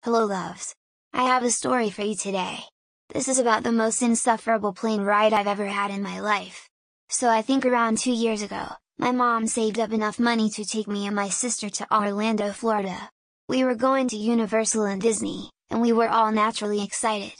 Hello loves! I have a story for you today. This is about the most insufferable plane ride I've ever had in my life. So I think around 2 years ago, my mom saved up enough money to take me and my sister to Orlando, Florida. We were going to Universal and Disney, and we were all naturally excited.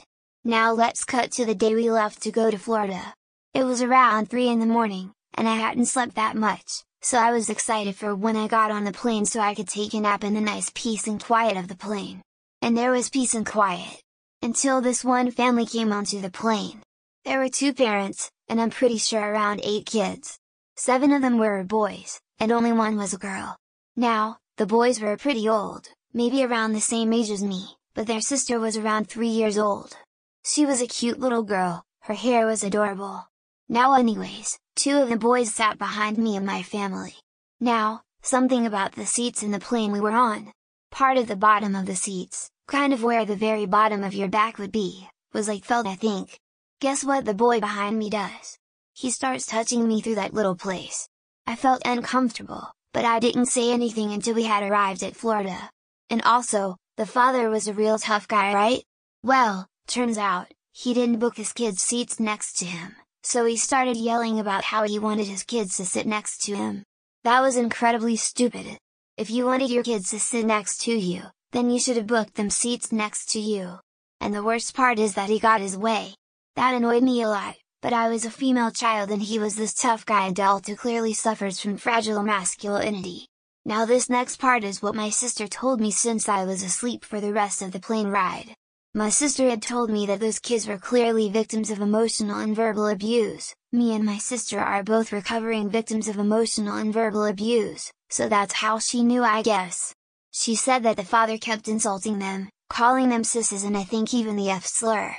Now let's cut to the day we left to go to Florida. It was around 3 in the morning, and I hadn't slept that much, so I was excited for when I got on the plane so I could take a nap in the nice peace and quiet of the plane. And there was peace and quiet. Until this one family came onto the plane. There were 2 parents, and I'm pretty sure around 8 kids. 7 of them were boys, and only 1 was a girl. Now, the boys were pretty old, maybe around the same age as me, but their sister was around 3 years old. She was a cute little girl, her hair was adorable. Now anyways, 2 of the boys sat behind me and my family. Now, something about the seats in the plane we were on. Part of the bottom of the seats, kind of where the very bottom of your back would be, was like felt I think. Guess what the boy behind me does? He starts touching me through that little place. I felt uncomfortable, but I didn't say anything until we had arrived at Florida. And also, the father was a real tough guy, right? Well, turns out, he didn't book his kids' seats next to him, so he started yelling about how he wanted his kids to sit next to him. That was incredibly stupid. If you wanted your kids to sit next to you, then you should have booked them seats next to you. And the worst part is that he got his way. That annoyed me a lot, but I was a female child and he was this tough guy adult who clearly suffers from fragile masculinity. Now this next part is what my sister told me since I was asleep for the rest of the plane ride. My sister had told me that those kids were clearly victims of emotional and verbal abuse. Me and my sister are both recovering victims of emotional and verbal abuse, so that's how she knew, I guess. She said that the father kept insulting them, calling them sisses and I think even the F slur.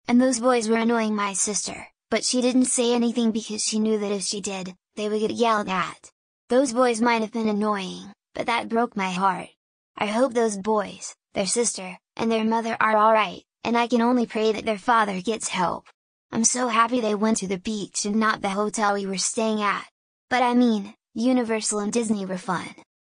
And those boys were annoying my sister, but she didn't say anything because she knew that if she did, they would get yelled at. Those boys might have been annoying, but that broke my heart. I hope those boys, their sister, and their mother are alright, and I can only pray that their father gets help. I'm so happy they went to the beach and not the hotel we were staying at. But I mean, Universal and Disney were fun.